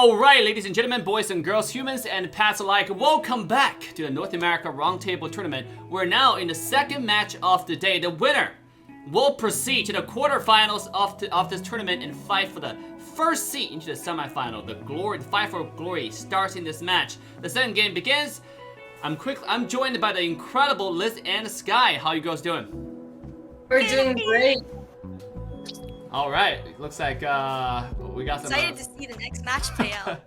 Alright, ladies and gentlemen, boys and girls, humans and pets alike, welcome back to the North America Roundtable Tournament. We're now in the second match of the day. The winner will proceed to the quarterfinals of this tournament and fight for the first seat into the semifinal. The fight for glory starts in this match. The second game begins. I'm joined by the incredible Liz and Sky. How you girls doing? We're doing great. All right, looks like we got some. Excited to see the next match play out.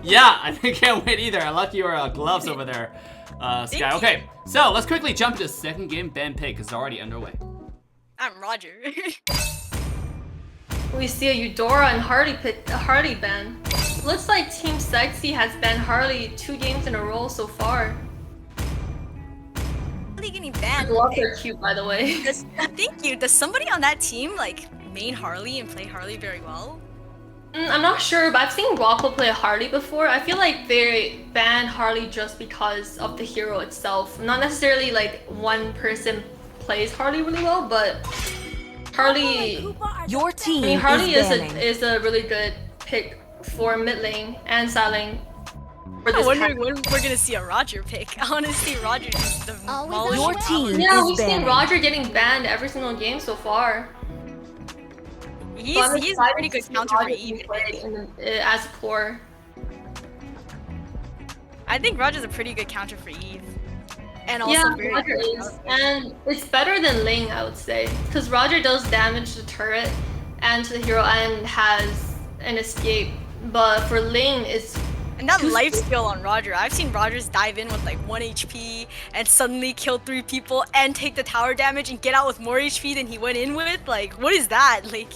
Yeah, I can't wait either. I like your gloves over there, Sky. Okay, so let's quickly jump to the second game. Ben pick is already underway. I'm Roger. We see a Eudora and Harley ban. Looks like Team Sexi has banned Harley 2 games in a row so far. Harley getting banned. Gloves are cute, by the way. Thank you. Does somebody on that team like main Harley and play Harley very well? I'm not sure, but I've seen Guapo play Harley before. I feel like they ban Harley just because of the hero itself. Not necessarily like one person plays Harley really well, but Harley. Your team. I mean, Harley is a really good pick for mid lane and side lane. I'm wondering when we're gonna see a Roger pick. I want to see Roger just demolish. Your team. Yeah, we've seen Roger getting banned every single game so far. He's a pretty good counter for Eve. As core. I think Roger's a pretty good counter for Eve. And also Yeah, very Roger is. And it's better than Ling, I would say. Because Roger does damage to the turret and to the hero and has an escape. But for Ling, it's... And that life skill on Roger. I've seen Rogers dive in with like 1 HP and suddenly kill 3 people and take the tower damage and get out with more HP than he went in with. Like, what is that? Like,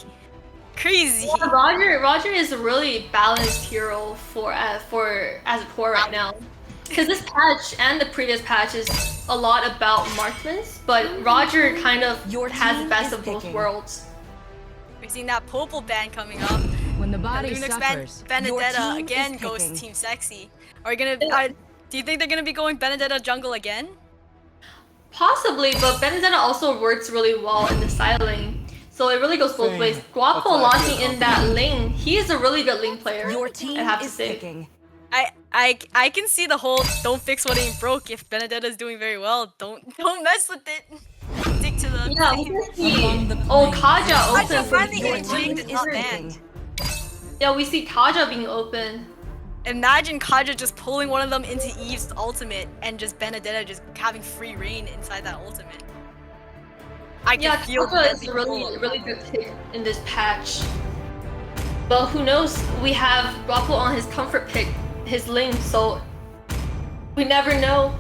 crazy. Yeah, Roger is a really balanced hero for as a core right now. Because this patch and the previous patch is a lot about marksmans, but Roger kind of has the best of both worlds. We've seen that Popal ban coming up. When the body suffers, Benedetta again goes to Team Sexi. Are we gonna? Do you think they're gonna be going Benedetta jungle again? Possibly, but Benedetta also works really well in the side lane. So it really goes both ways. Guapo launching in that lane, he is a really good lane player. Your team I have to is say. picking. I can see the whole don't fix what ain't broke. If Benedetta's doing very well, don't mess with it. Stick to the. Yeah, we can see. Oh, Kaja open. Finally Your getting team rigged is and picking. banned. Yeah, we see Kaja being open. Imagine Kaja just pulling one of them into Eve's ultimate and just Benedetta just having free reign inside that ultimate. I can feel Kaja is a really good pick in this patch. But who knows? We have Guapo on his comfort pick, his lane, so we never know.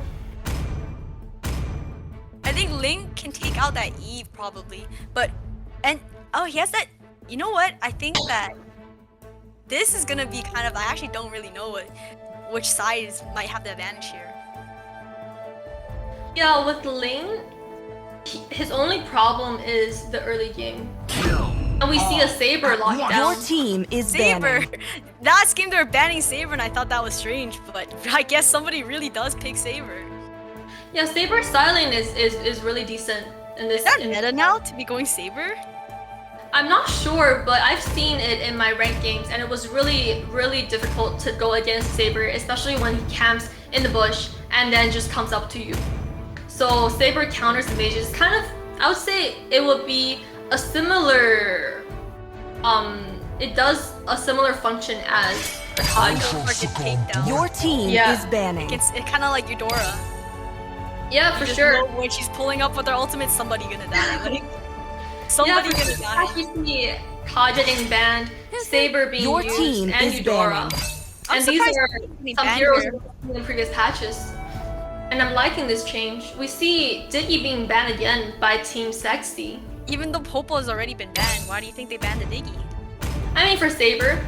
I think Ling can take out that Eve probably, but he has that. You know what? I think that this is gonna be kind of. I actually don't really know which side might have the advantage here. Yeah, with Ling, his only problem is the early game. And we see a Saber lockdown. Your team is Saber. banning. Last game they were banning Saber, and I thought that was strange. But I guess somebody really does pick Saber. Yeah, Saber's side lane is really decent in this. Is that meta now to be going Saber? I'm not sure, but I've seen it in my ranked games, and it was really difficult to go against Saber, especially when he camps in the bush and then just comes up to you. So Saber counters the mages. Kind of, I would say it would be a similar, it does a similar function as a Kaja. Your team is banning. It's kind of like Eudora. Yeah, for sure. When she's pulling up with her ultimate, somebody gonna die. Like, somebody gonna die. You see Kaja getting banned, Saber being Your used, team and is Eudora. banning. And these are some heroes in the previous patches. And I'm liking this change. We see Diggy being banned again by Team Sexi. Even though Popo has already been banned, why do you think they banned the Diggy? I mean for Saber,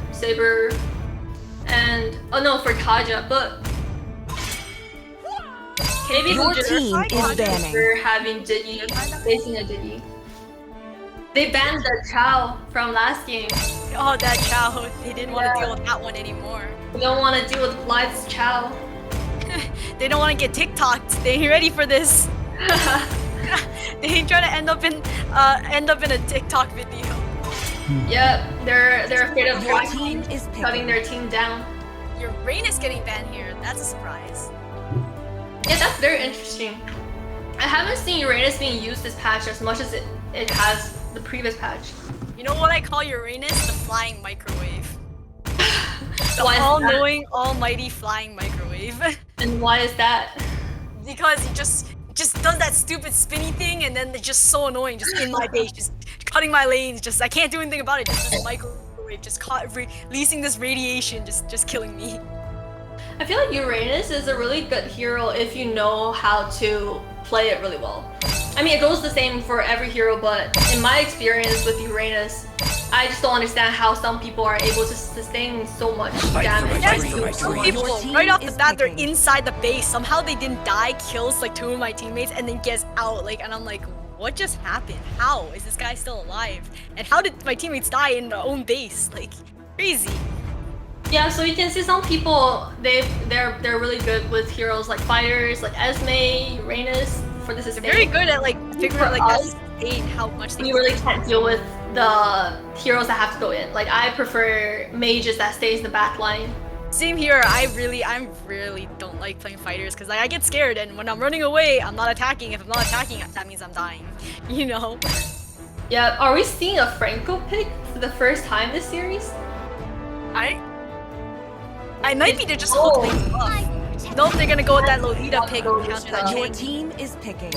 and for Kaja, but maybe Your team is banning. For having Diggy facing a Diggy. They banned the Chow from last game. Oh, that Chow. They didn't want to deal with that one anymore. We don't want to deal with Blythe's Chow. They don't want to get TikToked. They ain't ready for this. They ain't trying to end up in a TikTok video. Yep, they're afraid of Your team is shutting picking. their team down. Your Rain is getting banned here. That's a surprise. Yeah, that's very interesting. I haven't seen Uranus being used this patch as much as it has the previous patch. You know what I call Uranus? The flying microwave. The Why is all-knowing, almighty flying microwave. And why is that? Because he just does that stupid spinny thing, and then it's just so annoying, just in my base, just cutting my lanes. Just I can't do anything about it. Just this microwave, just releasing this radiation, just killing me. I feel like Uranus is a really good hero if you know how to play it really well. I mean, it goes the same for every hero, but in my experience with Uranus, I just don't understand how some people are able to sustain so much damage. Yes, some people, right off the bat, they're inside the base. Somehow they didn't die, kills like 2 of my teammates, and then gets out. Like, and I'm like, what just happened? How is this guy still alive? And how did my teammates die in their own base? Like, crazy. Yeah, so you can see some people they're really good with heroes like fighters, like Esme, Uranus for the sustain. They're very good at like figuring out like us, how much they we really can't deal with the heroes that have to go in. Like I prefer mages that stays in the back line. Same here. I really don't like playing fighters because like, I get scared, and when I'm running away, I'm not attacking. If I'm not attacking, that means I'm dying. You know? Yeah, are we seeing a Franco pick for the first time this series? I might be to just hold things up. Nope, they're gonna go with that Lolita pick and counter that Your chain. team is picking.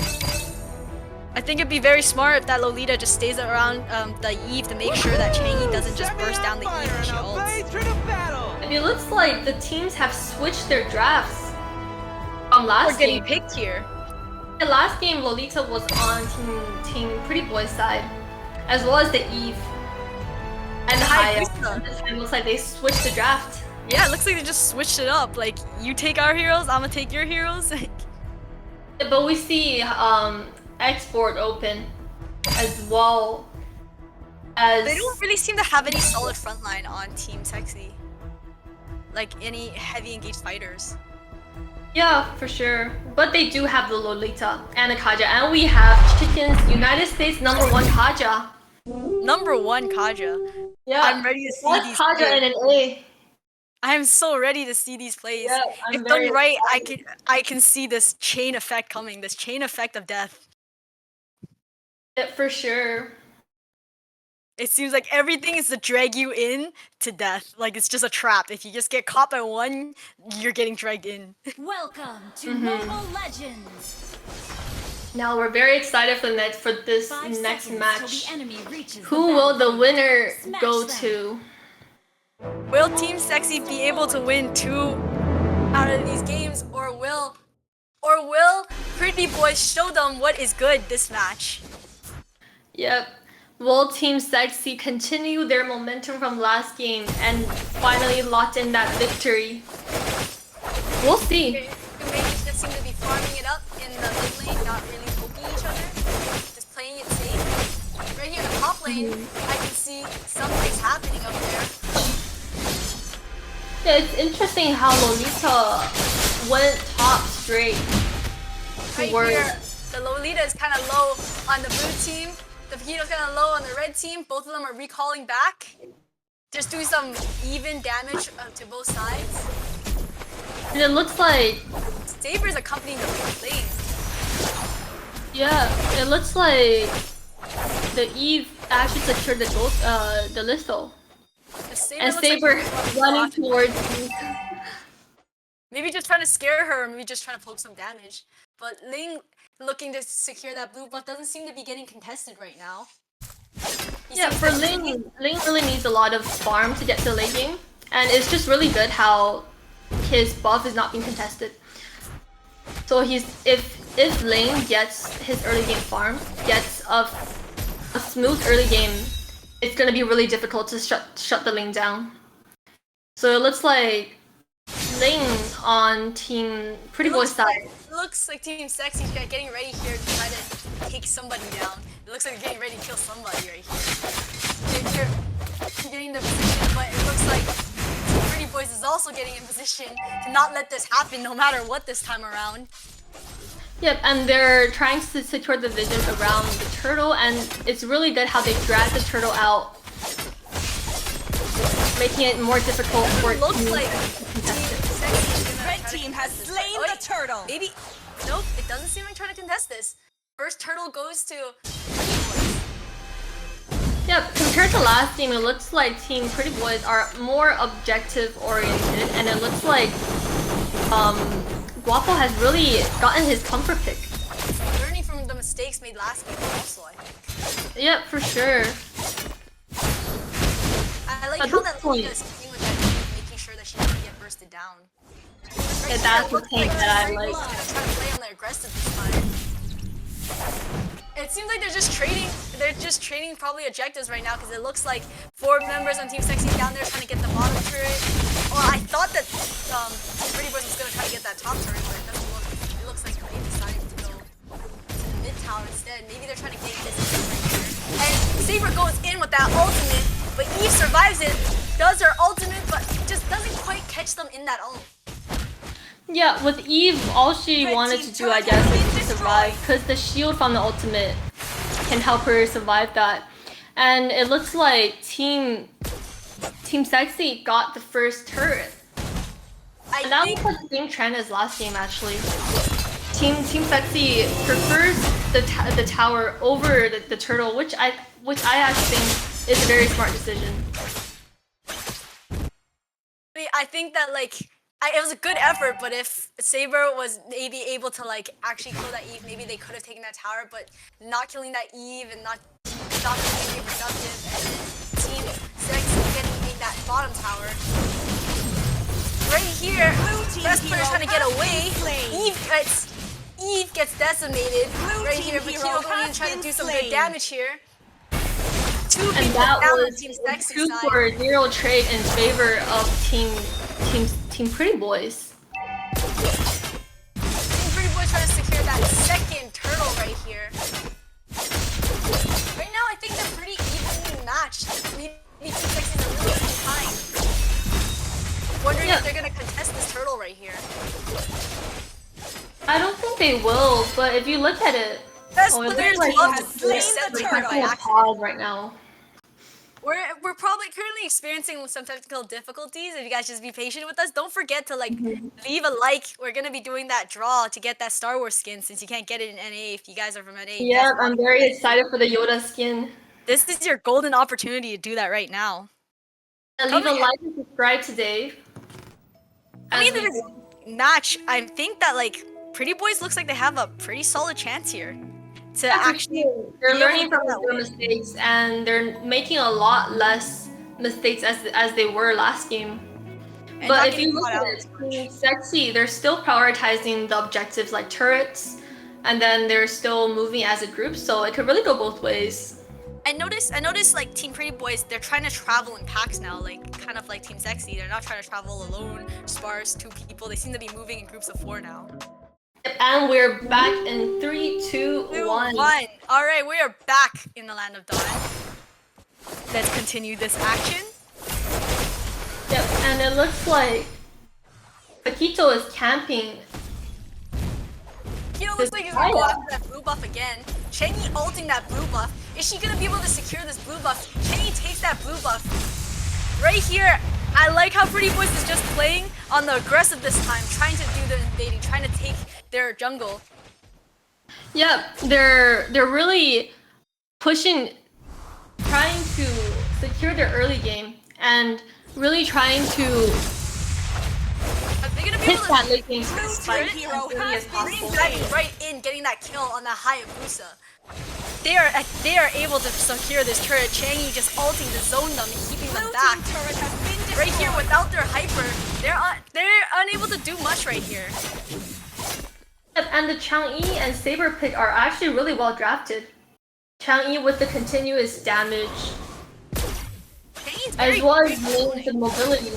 I think it'd be very smart if that Lolita just stays around the Eve to make sure that Changi doesn't just burst down the Eve when she ults. It looks like the teams have switched their drafts from We're last getting game. picked here. The last game, Lolita was on Team Pretty Boy's side, as well as the Eve and Haya. This time looks like they switched the draft. Yeah, it looks like they just switched it up. Like, you take our heroes, I'm gonna take your heroes. But we see export open as well as They don't really seem to have any solid frontline on Team Sexi. Like, any heavy engaged fighters. yeah, for sure. But they do have the Lolita and the Kaja, and we have Chicken's United States #1 Kaja. #1 Kaja. Yeah, I'm ready to see that's these Kaja plays. and an A. I am so ready to see these plays. Yeah, if done right, I can see this chain effect coming. This chain effect of death. Yeah, for sure. It seems like everything is to drag you in to death. Like it's just a trap. If you just get caught by one, you're getting dragged in. Welcome to Mobile Legends. Now we're very excited for this 5 next seconds till match. the enemy reaches Who the will the battlefield. winner Smash go them. to? Will Team Sexy be able to win 2 out of these games, or will Pretty Boys show them what is good this match? Yep. Will Team Sexy continue their momentum from last game and finally lock in that victory? We'll see. The mages just seem to be farming it up in the mid lane, not really poking each other, just playing it safe. Right here in the top lane, I can see something's happening up there. Yeah, it's interesting how Lolita went top straight Right towards. here, the Lolita is kind of low on the blue team. The Vegito's kind of low on the red team. Both of them are recalling back. Just doing some even damage to both sides. And it looks like, Saber's accompanying the lane. yeah, it looks like the Eve actually secured the gold, the Litho. And looks like Saber she's running blocking. towards me. Maybe just trying to scare her, or maybe just trying to poke some damage. But Ling looking to secure that blue buff doesn't seem to be getting contested right now. Yeah, for Ling really needs a lot of farm to get to late game, and it's just really good how his buff is not being contested. So if Ling gets his early game farm, gets a smooth early game, it's gonna be really difficult to shut the Ling down. So it looks like Ling on Team Pretty Boy side. It looks like Team Sexy is getting ready here to try to take somebody down. It looks like they're getting ready to kill somebody right here. They're getting the position, but it looks like Team Pretty Boys is also getting in position to not let this happen no matter what this time around. Yep, and they're trying to secure the vision around the turtle, and it's really good how they drag the turtle out making it more difficult for It looks teams like to contest it. Red team has slain the turtle. Maybe. Nope, it doesn't seem like trying to contest this. First turtle goes to. Yeah, compared to last game, it looks like Team Pretty Boys are more objective oriented, and it looks like Guapo has really gotten his comfort pick. Learning from the mistakes made last game also, I think. Yep, for sure. I like At how this that point- Luna is playing with that, making sure that she doesn't get bursted down. Yeah, that's the thing that I like. Gonna try to play on the aggressive this time. It seems like they're just trading. They're just trading probably objectives right now because it looks like 4 members on Team Sexy down there trying to get the bottom turret. Well, I thought that Team Pretty Boys was gonna try to get that top turret, but it doesn't look. It looks like they decided to go to the mid tower instead. Maybe they're trying to get this right here. And Saber goes in with that ultimate, but Eve survives it. Does her ultimate, but just doesn't quite catch them in that ult. Yeah, with Eve, all she wanted to do, I guess, is to survive, because the shield from the ultimate can help her survive that. And it looks like Team Sexy got the first turret. And that looks like the same trend as last game, actually. Team Sexy prefers the tower over the turtle, which I actually think is a very smart decision. I think that it was a good effort, but if Saber was maybe able to actually kill that Eve, maybe they could have taken that tower, but not killing that Eve and not being very productive, and Team Sexy getting that bottom tower. Right here, best player trying to get away. Eve gets decimated right here, but Kiro going in trying to do some good damage here. And that was 2 for 0 trade in favor of Team Pretty Boys. Team Pretty Boys trying to secure that second turtle right here. Right now, I think they're pretty evenly matched. Maybe Team Sexy's a little bit behind. Wondering if they're gonna contest this turtle right here. I don't think they will, but if you look at it, Best it players looks love like to slay the turtle by accident. right now. We're probably currently experiencing some technical difficulties. If you guys just be patient with us, don't forget to leave a like. We're gonna be doing that draw to get that Star Wars skin since you can't get it in NA if you guys are from NA. Yeah, I'm very excited for the Yoda skin. This is your golden opportunity to do that right now. And leave a like and subscribe today. I mean, this match, I think that Pretty Boys looks like they have a pretty solid chance here to actually. They're learning from their mistakes, and they're making a lot less mistakes as they were last game. And but if you look at it, Team Sexy, they're still prioritizing the objectives like turrets, and then they're still moving as a group, so it could really go both ways. I noticed Team Pretty Boys, they're trying to travel in packs now, kind of like Team Sexy. They're not trying to travel alone, sparse, 2 people. They seem to be moving in groups of 4 now. And we're back in 3, 2, 1. All right, we are back in the land of Dawn. Let's continue this action. Yep, and it looks like Paquito is camping. Paquito looks like he's gonna go after that blue buff again. Chengi ulting that blue buff. Is she gonna be able to secure this blue buff? Chengi takes that blue buff. Right here, I like how Pretty Boys is just playing on the aggressive this time, trying to do the invading, trying to take their jungle. Yep, they're really pushing, trying to secure their early game, and really trying to hit that late game spike as early as possible. Right in, getting that kill on the Hayabusa. They are able to secure this turret. Changi just ulting to zone them and keeping them back. Right here, without their hyper, they're unable to do much right here. And the Chang'e and Saber pick are actually really well drafted. Chang'e with the continuous damage, as well as Lin with the mobility.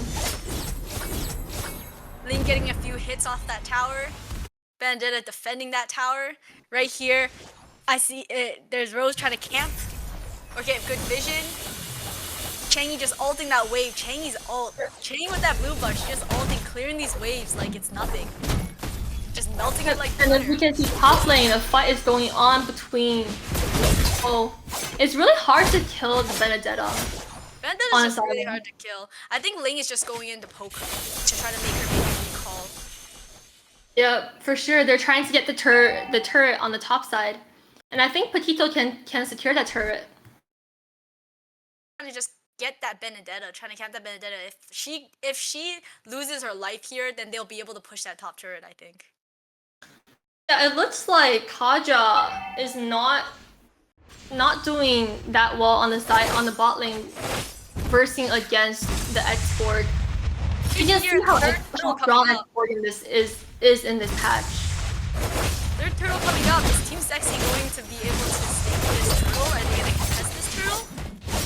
Lin getting a few hits off that tower. Vendetta defending that tower. Right here, I see it. There's Rose trying to camp or get good vision. Changi just ulting that wave. Changi's ult. Changi with that blue buff, just ulting, clearing these waves like it's nothing. Just melting it like And butter. as you can see, top lane, a fight is going on between. Oh, it's really hard to kill the Benedetta. Vendetta On is a just really side. hard to kill. I think Ling is just going in to poke her to try to make her make a recall. Yeah, for sure. They're trying to get the turret on the top side, and I think Petito can secure that turret. Trying to just get that Benedetta, trying to camp that Benedetta. If she loses her life here, then they'll be able to push that top turret, I think. Yeah, it looks like Kaja is not doing that well on the side on the bot lane, versing against the export. You can see how strong exporting this is in this patch. Third turtle coming up. Is Team Sexy going to be able to stake this turtle? Are they going to contest this turtle?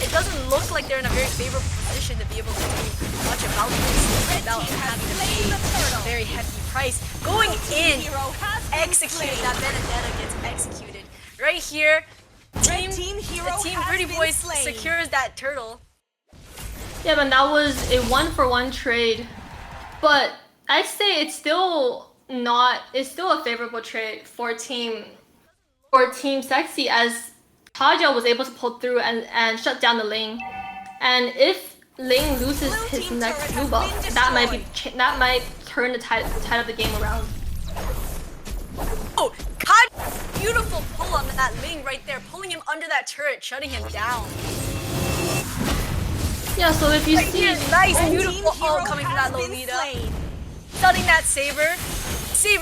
It doesn't look like they're in a very favorable position to be able to do much about this without having to pay a very hefty price. Going in, executing that Benedetta gets executed. Right here, the team Pretty Boys secures that turtle. Yeah, but that was a 1-for-1 trade. But I'd say it's still a favorable trade for Team Sexy, as Kaja was able to pull through and shut down the lane. And if Ling loses his next blue buff, that might turn the tide of the game around. Oh, Kaja, beautiful pull on that Ling right there, pulling him under that turret, shutting him down. Yeah, so if you see nice, beautiful ult coming from that Lolita, stunning that Saber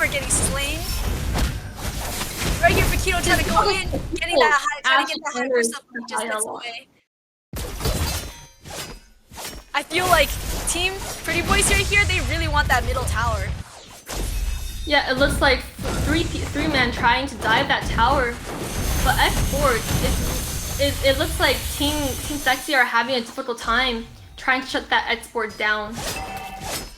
getting slain. Right here, Paquito trying to go in, getting that high, trying to get that high burst up, just gets away. I feel like Team Pretty Boys right here, they really want that middle tower. Yeah, it looks like three men trying to dive that tower, but X4, it looks like Team Sexy are having a difficult time trying to shut that export down,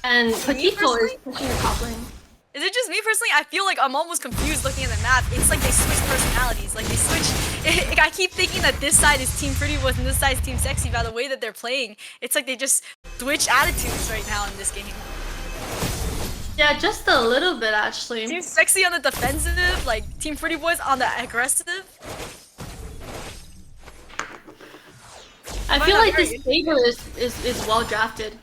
and Petito is pushing the top lane. Is it just me personally? I feel like I'm almost confused looking at the map. It's like they switch personalities. Like they switch. I keep thinking that this side is Team Pretty Boys and this side is Team Sexy by the way that they're playing. It's like they just switch attitudes right now in this game. Yeah, just a little bit actually. Team Sexy on the defensive, like Team Pretty Boys on the aggressive. I feel like this Saber is well drafted.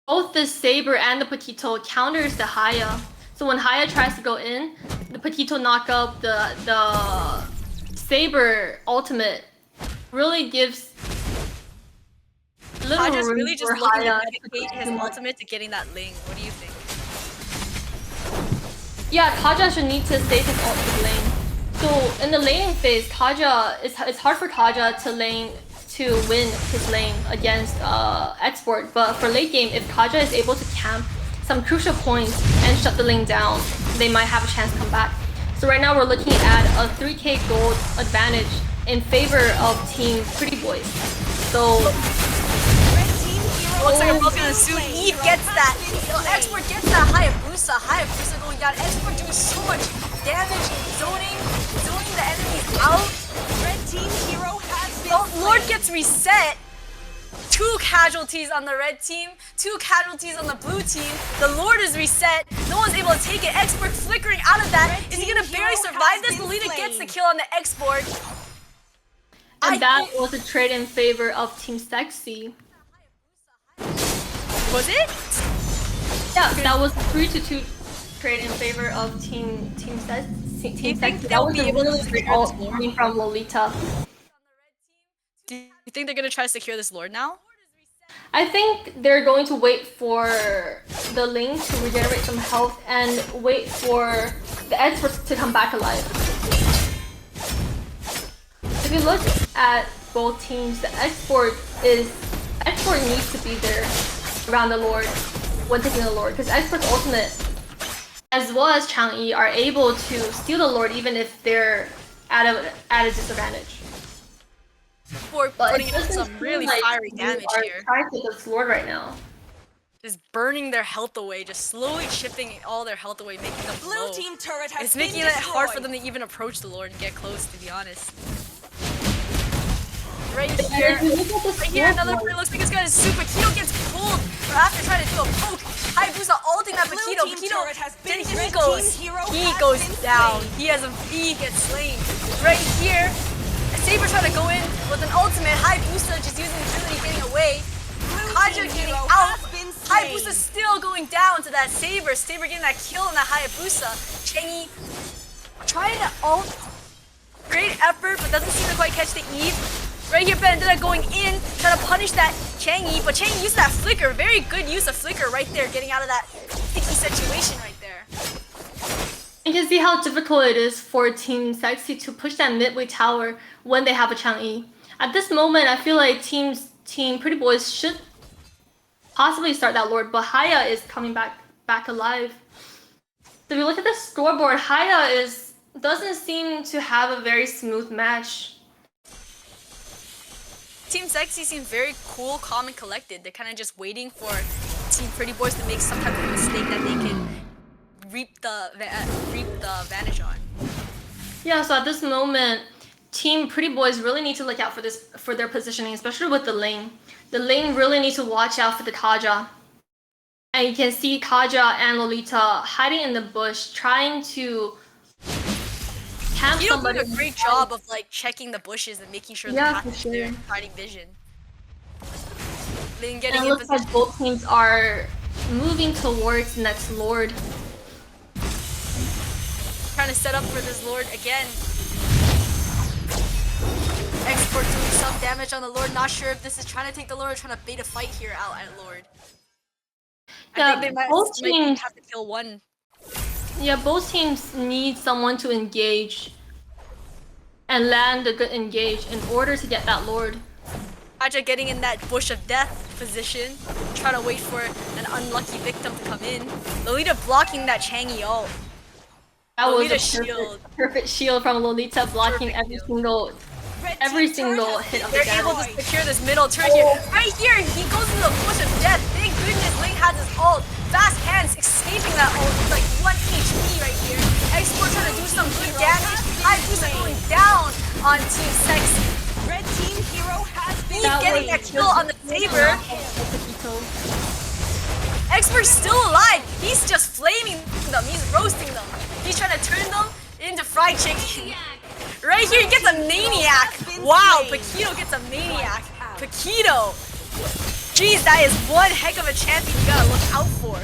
Both the Saber and the Petito counters the Haya. So when Haya tries to go in, the Petito knock up the Saber ultimate really gives little Kaja's room really just for looking Haya to dedicate his ultimate to getting that Ling. What do you think? Yeah, Kaja should need to save his ult for lane. So in the laning phase, Kaja it's hard for Kaja to win his lane against export, but for late game, if Kaja is able to camp some crucial points and shut the lane down, they might have a chance to come back. So right now we're looking at a 3k gold advantage in favor of Team Pretty Boys. So looks like we're both gonna soon. Eve gets that. Export gets that Hayabusa. Hayabusa going down. Export doing so much damage, zoning the enemies out. Red team hero has been The Lord gets reset. 2 casualties on the red team, 2 casualties on the blue team. The Lord is reset. No one's able to take it. Export flickering out of that. Is he gonna barely survive this? Lolita gets the kill on the export. and that was a trade in favor of Team Sexy. Was it? Yeah, that was a 3-2 trade in favor of Team Sexy. think That they'll was be a able to really secure great ult this Lord? coming from Lolita. Do you think they're gonna try to secure this Lord now? I think they're going to wait for the lane to regenerate some health and wait for the experts to come back alive. If you look at both teams, the export needs to be there around the Lord when taking the Lord, because export's ultimate as well as Chang'e are able to steal the Lord even if they're at a disadvantage. For But putting it in doesn't some seem really like fiery you damage are here. trying to get this Lord right now. Just burning their health away, just slowly chipping all their health away, making them blow. Blue team turret has It's been making it hard for destroyed. them to even approach the Lord and get close, to be honest. Right And here, if you look at this right here, another Lord, play looks like this guy is super. Paquito gets pulled after trying to do a poke. Hayabusa ulting that Blue Paquito. team Paquito, turret has been then red he goes team hero he has goes been down. slain. He gets slain. Right here, Saber trying to go in with an ultimate. Hayabusa just using agility, getting away. Kaja getting out. Hayabusa still going down to that Saber. Saber getting that kill on that Hayabusa. Chengi trying to ult. Great effort, but doesn't seem to quite catch the Eve. Right here, Benedetta going in, trying to punish that Changi, but Changi used that flicker. Very good use of flicker right there, getting out of that sticky situation right there. You can see how difficult it is for Team Sexy to push that midway tower when they have a Chang'e. At this moment, I feel like Team Pretty Boys should possibly start that Lord, but Haya is coming back alive. So if you look at the scoreboard, Haya doesn't seem to have a very smooth match. Team Sexy seems very cool, calm, and collected. They're kind of just waiting for Team Pretty Boys to make some type of mistake that they can reap the advantage on. Yeah, so at this moment, Team Pretty Boys really need to look out for their positioning, especially with the lane. The lane really needs to watch out for the Kaja. And you can see Kaja and Lolita hiding in the bush, trying to camp somebody. Doing a great job of like checking the bushes and making sure they're fighting vision. Then getting and it looks like both teams are moving towards next Lord. Trying to set up for this Lord again. Export doing some damage on the Lord. Not sure if this is trying to take the Lord or trying to bait a fight here out at Lord. Yeah, I think they both teams have to kill one. Yeah, both teams need someone to engage and land a good engage in order to get that Lord. Kaja getting in that bush of death position, trying to wait for an unlucky victim to come in. Lolita blocking that Changi ult. That Lolita was a shield. perfect shield from Lolita, blocking every single hit of the They're able to secure this middle turret here. Right here, he goes into the bush of death. Thank goodness Link has his ult. Fast hands escaping that ult with like 1 HP right here. Export trying to do some good damage. Hayabusa going down on Team Sexy. Red team hero has been Getting that kill on the Saber. Expert's still alive. He's just flaming them. He's roasting them. He's trying to turn them into fried chicken. Right here, he gets a maniac. Wow, Paquito gets a maniac. Paquito. Jeez, that is one heck of a champion you gotta look out for.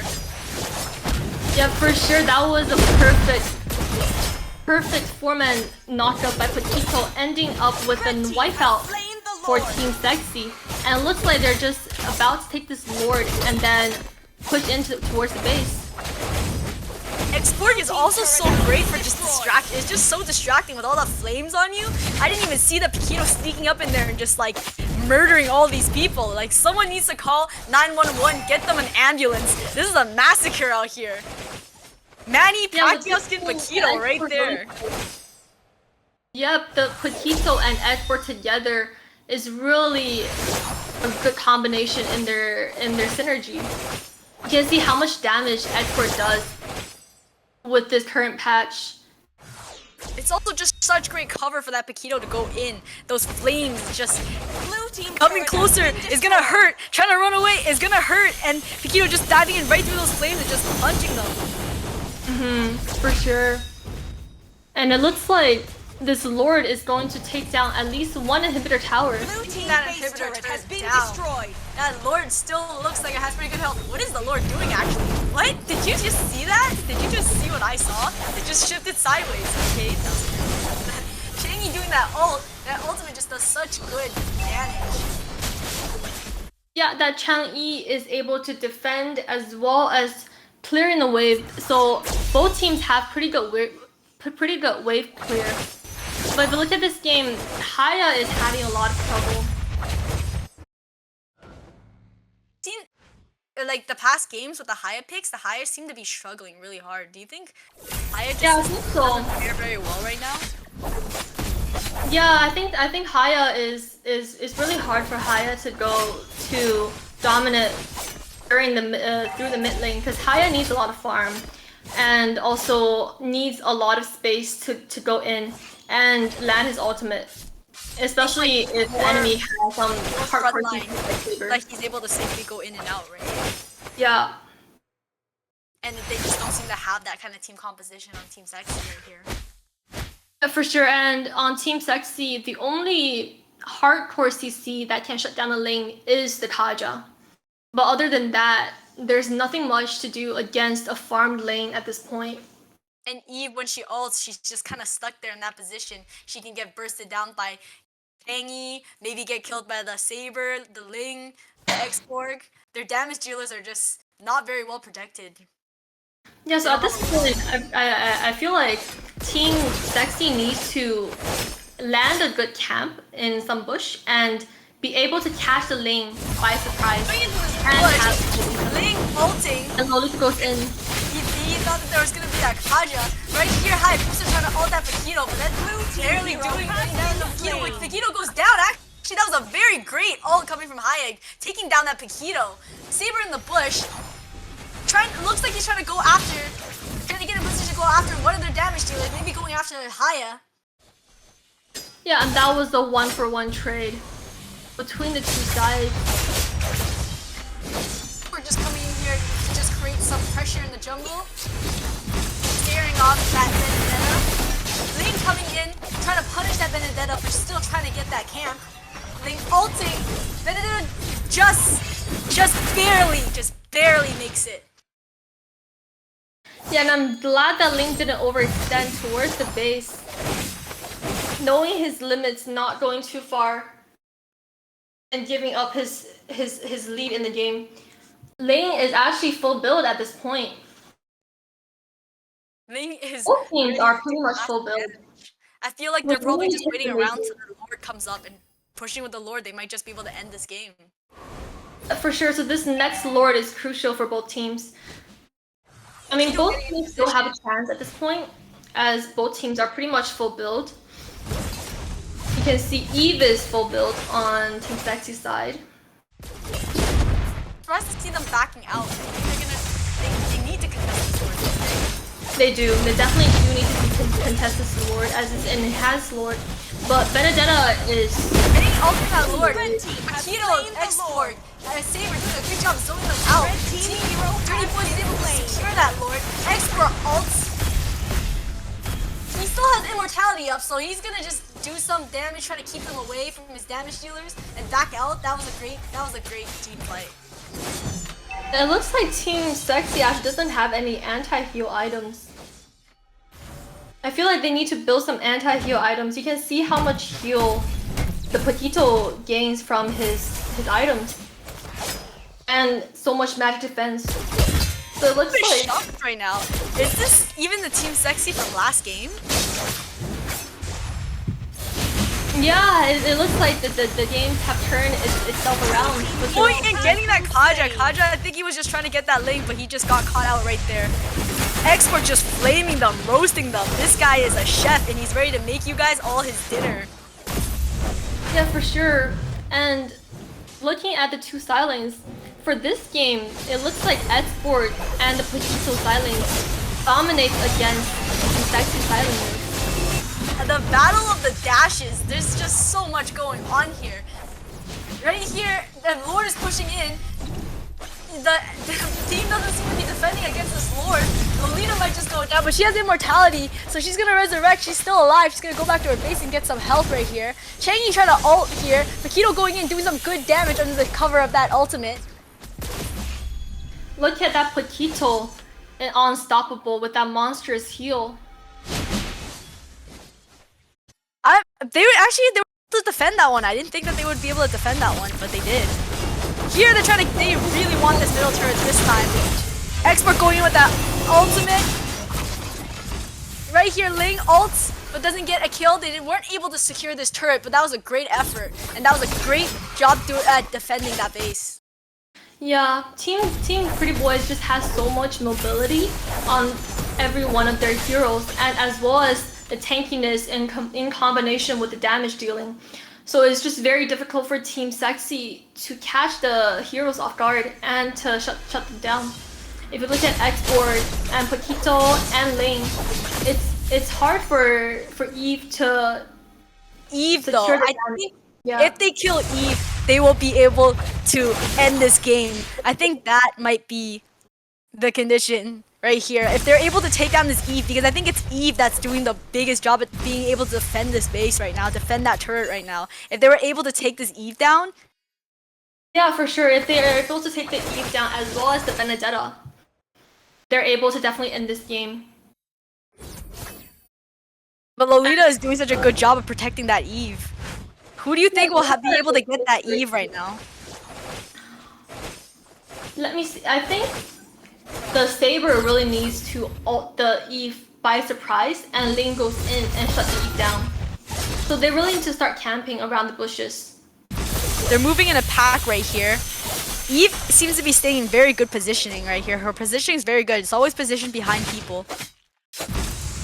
Yeah, for sure, that was a perfect four-man knockup by Paquito, ending up with a wipeout for Team Sexy. And it looks like they're just about to take this Lord and then push towards the base. Export is also so great for just distraction. It's just so distracting with all the flames on you. I didn't even see the Paquito sneaking up in there and just like murdering all these people. Like someone needs to call 911, get them an ambulance. This is a massacre out here. Manny Pacquiao skin Paquito right there. Yep, the Paquito and Export together is really a good combination in their synergy. You can see how much damage Export does with this current patch. It's also just such great cover for that Paquito to go in. Those flames just Blue team coming closer is gonna hurt. Trying to run away is gonna hurt. And Paquito just diving in right through those flames and just punching them. For sure. And it looks like this Lord is going to take down at least one inhibitor tower. Blue team That base inhibitor turret has been down. destroyed. That Lord still looks like it has pretty good health. What is the Lord doing actually? What? Did you just see that? Did you just see what I saw? It just shifted sideways. Okay, that's Changi doing that ult. That ultimate just does such good damage. Yeah, that Chang'e is able to defend as well as clearing the wave. So both teams have pretty good wave clear. But if you look at this game, Haya is having a lot of trouble. Like the past games with the Haya picks, the Haya seem to be struggling really hard. Do you think Haya just Yeah, I think so. doesn't fare very well right now? Yeah, I think Haya is really hard for Haya to go to dominate during the through the mid lane, because Haya needs a lot of farm and also needs a lot of space to go in and land his ultimate, especially if the enemy has some hardcore teams like he's able to safely go in and out, right? Yeah. And they just don't seem to have that kind of team composition on Team Sexy right here. For sure, and on Team Sexy, the only hardcore CC that can shut down the lane is the Kaja. But other than that, there's nothing much to do against a farmed lane at this point. And Eve, when she ults, she's just kind of stuck there in that position. She can get bursted down by Tangy, maybe get killed by the Saber, the Ling, the X-Borg. Their damage dealers are just not very well protected. Yeah, so at this point, I feel like Team Sexy needs to land a good camp in some bush and be able to catch the lane by surprise. Going into this And bush, have Ling ulting. and Lolita goes in. He thought that there was gonna be that Kaja. Right here, Hype Booster trying to ult that Paquito, but that's barely doing anything. And the Paquito, when Paquito goes down, actually that was a very great ult coming from Hayek, taking down that Paquito. Saber in the bush. Looks like he's trying to go after, trying to get in position to go after one of their damage dealers, maybe going after Haya. Yeah, and that was the 1-for-1 trade between the two sides. We're just coming in here to just create some pressure in the jungle. Scaring off that Benedetta. Ling coming in, trying to punish that Benedetta, but still trying to get that camp. Ling ulting. Benedetta just barely makes it. Yeah, and I'm glad that Link didn't overextend towards the base. Knowing his limits, not going too far, and giving up his lead in the game. Ling is actually full build at this point. Ling is Both teams are pretty much full build. I feel like they're probably just waiting around till the Lord comes up and pushing with the Lord, they might just be able to end this game. For sure, so this next Lord is crucial for both teams. I mean, both teams still have a chance at this point, as both teams are pretty much full build. You can see Eve is full build on Team Sexy's side. Surprised to see them backing out. I think they need to contest this Lord. They do. They definitely do need to contest this Lord, as it's an enhanced Lord. But Benedetta is getting ultimate Lord. Paquito, X-Borg, Saber doing a great job zoning them out. Team Hero, 30 points able to secure that Lord. X-Borg ults. He still has immortality up, so he's gonna just do some damage, try to keep them away from his damage dealers and back out. That was a great team fight. It looks like Team Sexy actually doesn't have any anti-heal items. I feel like they need to build some anti-heal items. You can see how much heal the Paquito gains from his items. And so much magic defense. So it looks like... shocked right now. Is this even the Team Sexy from last game? Yeah, it looks like the games have turned itself around. Oh, and getting that Kaja, I think he was just trying to get that link, but he just got caught out right there. Expert just flaming them, roasting them. This guy is a chef, and he's ready to make you guys all his dinner. Yeah, for sure. And looking at the two Silings, for this game, it looks like Export and the Paquito Silings dominate against the Sexy Silings. The battle of the dashes, there's just so much going on here. Right here, the Lord is pushing in. The team doesn't seem to be defending against this Lord. Lolita might just go down, but she has immortality, so she's gonna resurrect. She's still alive. She's gonna go back to her base and get some health right here. Changi trying to ult here. Paquito going in, doing some good damage under the cover of that ultimate. Look at that Paquito and unstoppable with that monstrous heal. They were able to defend that one. I didn't think that they would be able to defend that one, but they did. Here they really want this middle turret this time. Expert going in with that ultimate. Right here, Ling ults, but doesn't get a kill. They weren't able to secure this turret, but that was a great effort. And that was a great job at defending that base. Yeah, Team Pretty Boys just has so much mobility on every one of their heroes, and as well as the tankiness in combination with the damage dealing. So it's just very difficult for Team Sexy to catch the heroes off guard and to shut them down. If you look at X-Board and Paquito and Ling, it's hard for Eve to... Eve though, I think yeah. If they kill Eve, they will be able to end this game. I think that might be the condition. right here. If they're able to take down this Eve, because I think it's Eve that's doing the biggest job at being able to defend this base right now, defend that turret right now. If they were able to take this Eve down, Yeah, for sure. If they are able to take the Eve down as well as the Benedetta, they're able to definitely end this game. but Lolita is doing such a good job of protecting that Eve. Who do you think will be able to get that Eve right now? Let me see. I think the Saber really needs to ult the Eve by surprise, and Ling goes in and shuts the Eve down. So they really need to start camping around the bushes. They're moving in a pack right here. Eve seems to be staying in very good positioning right here. Her positioning is very good. It's always positioned behind people.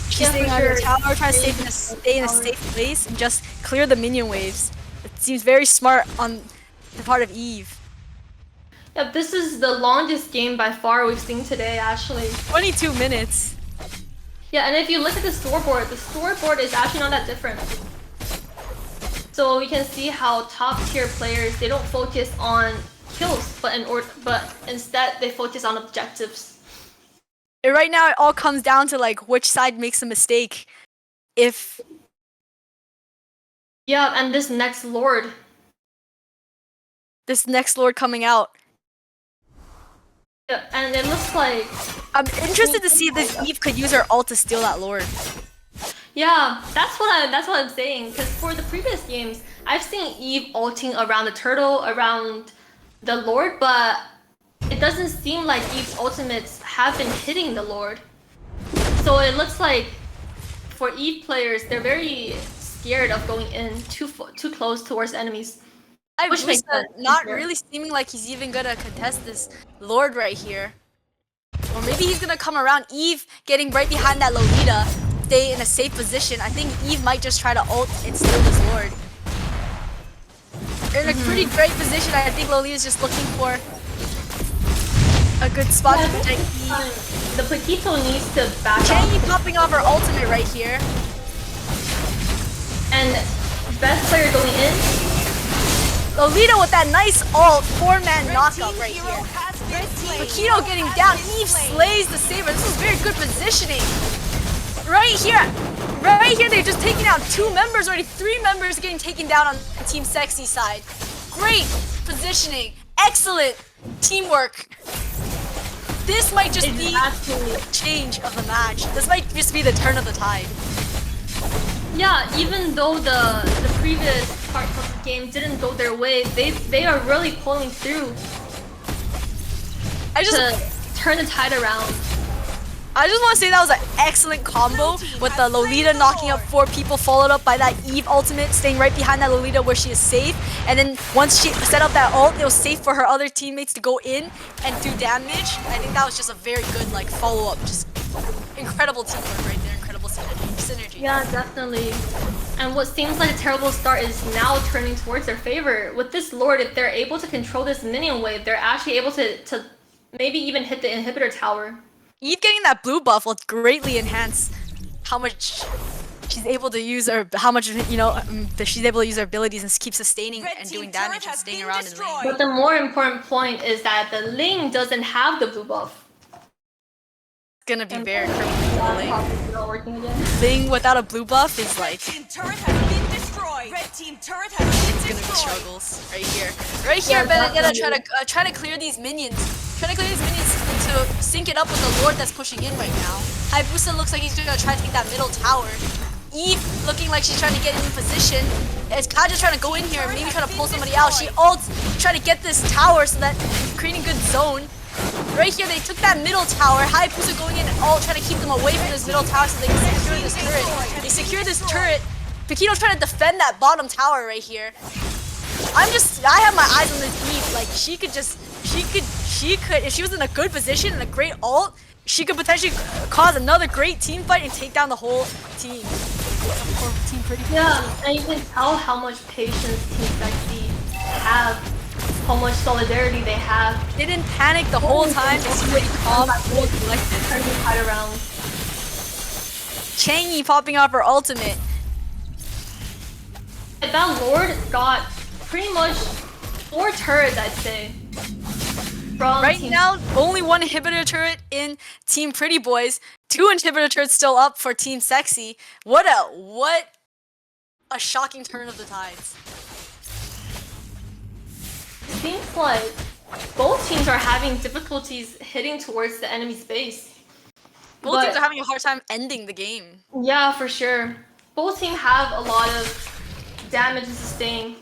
She's Yeah, staying for on her sure. tower, trying to stay in a safe place and just clear the minion waves. It seems very smart on the part of Eve. Yeah, this is the longest game by far we've seen today, actually. 22 minutes. Yeah, and if you look at the scoreboard is actually not that different. So we can see how top tier players, they don't focus on kills, but instead they focus on objectives. And right now, it all comes down to like which side makes a mistake. If Yeah, and this next Lord. this next Lord coming out, Yeah, and it looks like I'm interested to see if this Eve could use her ult to steal that Lord. yeah, that's what I'm saying. Because for the previous games, I've seen Eve ulting around the turtle, around the Lord, but it doesn't seem like Eve's ultimates have been hitting the Lord. So it looks like for Eve players, they're very scared of going in too close towards enemies. Which makes sense, not sure. really seeming like he's even gonna contest this Lord right here. Or maybe he's gonna come around. Eve getting right behind that Lolita, stay in a safe position. I think Eve might just try to ult and steal this Lord. They're in a pretty great position. I think Lolita's just looking for a good spot to protect Eve. The Paquito needs to back Changi off. popping off her ultimate right here. And best player going in. Lolita with that nice ult, 4-man Red knockup team right hero here. has been slain. Paquito getting down. Eve slays the Saber. This is very good positioning. Right here, they're just taking out 2 members already. 3 members getting taken down on Team Sexy side. Great positioning. Excellent teamwork. This might just be the change of the match. This might just be the turn of the tide. Yeah, even though the previous part of the game didn't go their way, they are really pulling through to turn the tide around. I just want to say that was an excellent combo with the Lolita knocking up 4 people, followed up by that Eve ultimate, staying right behind that Lolita where she is safe. And then once she set up that ult, it was safe for her other teammates to go in and do damage. I think that was just a very good like follow-up. Just incredible teamwork right there, incredible synergy. Yeah, definitely. And what seems like a terrible start is now turning towards their favor. With this Lord, if they're able to control this minion wave, they're actually able to maybe even hit the inhibitor tower. Eve getting that blue buff will greatly enhance how much she's able to use her, how much, you know, that she's able to use her abilities and keep sustaining Red and team doing turret damage and has staying been around in destroyed. lane. But the more important point is that the Ling doesn't have the blue buff. It's gonna be very criminal for the lane. Probably not working again. Ling without a blue buff is Red like, team turret has been destroyed. Red team turret has been it's gonna be destroyed. struggles right here. Right here, Yeah, Benedetta definitely. try to clear these minions. Trying to clear these minions to sync it up with the Lord that's pushing in right now. Hayabusa looks like he's gonna try to take that middle tower. Eve looking like she's trying to get in position. As Kaja's trying to go in here and maybe try to pull somebody out. She ults, try to get this tower so that creating good zone. Right here, they took that middle tower. Hayabusa going in and all trying to keep them away from this middle tower so they can secure this turret. They secure this turret. Paquito's trying to defend that bottom tower right here. I have my eyes on this Eve. Like she could, if she was in a good position and a great ult, she could potentially cause another great team fight and take down the whole team. Team pretty. Yeah, and you can tell how much patience Team Sexy have, how much solidarity they have. They didn't panic the whole time. They stayed calm, cool, collected. Turning the tide around. Changi popping off her ultimate. That Lord got pretty much 4 turrets, I'd say. from Right Team now, only one inhibitor turret in Team Pretty Boys, 2 inhibitor turrets still up for Team Sexy. What a shocking turn of the tides. Seems like both teams are having difficulties hitting towards the enemy's base. Both teams are having a hard time ending the game. Yeah, for sure. Both teams have a lot of damage to sustain.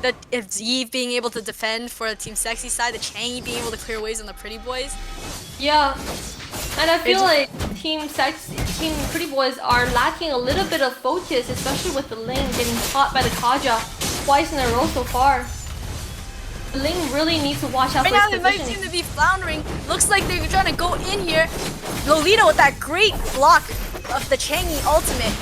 That if Eve being able to defend for the Team Sexy side, the Changi being able to clear ways on the Pretty Boys. Yeah, and I feel like Team Pretty Boys are lacking a little bit of focus, especially with the Ling getting caught by the Kaja twice in a row so far. The Ling really needs to watch out Right for now, his they might positioning. seem to be floundering. Looks like they're trying to go in here. Lolita with that great block of the Changi ultimate.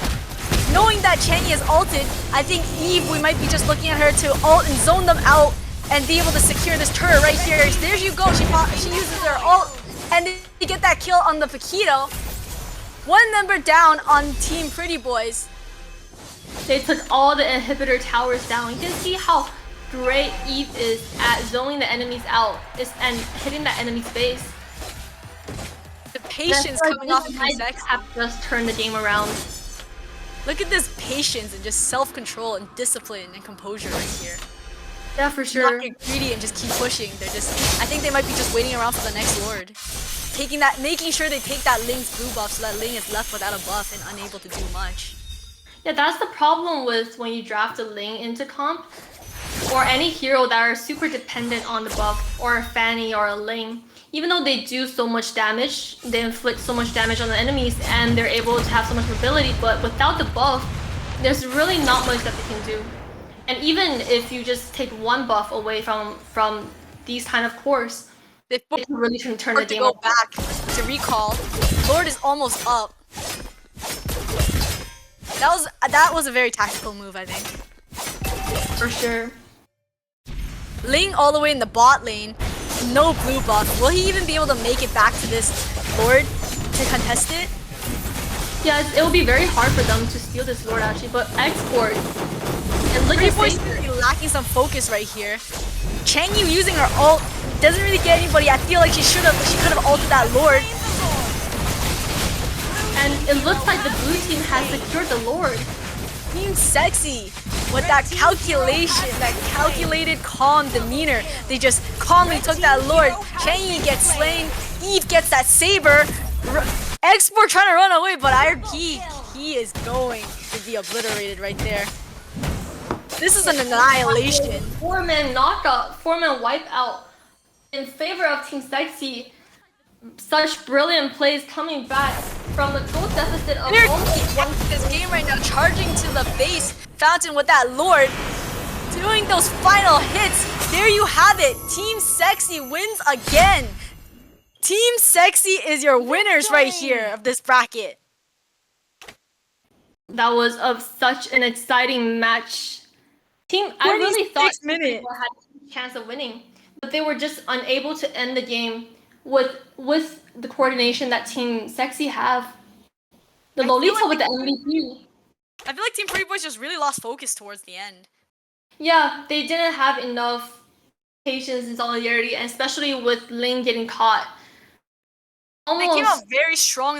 Knowing that Changi is ulted, I think Eve, we might be just looking at her to ult and zone them out and be able to secure this turret right here. There you go, she uses her ult and they get that kill on the Paquito. One member down on Team Pretty Boys. They took all the inhibitor towers down. You can see how great Eve is at zoning the enemies out and hitting that enemy's base. The patience coming off of Team Sexy. Have just turned the game around. Look at this patience and just self-control and discipline and composure right here. Yeah, for sure. Not get greedy and just keep pushing. I think they might be just waiting around for the next Lord. Making sure they take that Ling's blue buff so that Ling is left without a buff and unable to do much. Yeah, that's the problem with when you draft a Ling into comp or any hero that are super dependent on the buff, or a Fanny or a Ling. Even though they do so much damage, they inflict so much damage on the enemies and they're able to have so much mobility, but without the buff, there's really not much that they can do. And even if you just take one buff away from these kind of cores, it really can turn the game go back to recall. Lord is almost up. That was a very tactical move, I think. For sure. Ling all the way in the bot lane, no blue buff. Will he even be able to make it back to this Lord to contest it? Yeah, it will be very hard for them to steal this Lord actually, but export. And look at Boy's lacking some focus right here. Changyu using her ult doesn't really get anybody. I feel like she could have ulted that Lord. And it looks like the blue team has secured the Lord. Team Sexy with that calculation, that calculated calm demeanor. They just calmly took that Lord. Changyu gets slain. Eve gets that saber. Export trying to run away, but he is going to be obliterated right there. This is an annihilation. 4-man knockout, 4-man wipeout in favor of Team Sexy. Such brilliant plays coming back from a goal deficit of only this game right now, charging to the base fountain with that Lord, doing those final hits. There you have it. Team Sexy wins again. Team Sexy is your winners right here of this bracket. That was of such an exciting match. I really thought Team had a chance of winning, but they were just unable to end the game with the coordination that Team Sexy have. The Lolita with the MVP. I feel like Team Pretty Boys just really lost focus towards the end. Yeah, they didn't have enough patience and solidarity, and especially with Ling getting caught. They came out very strong in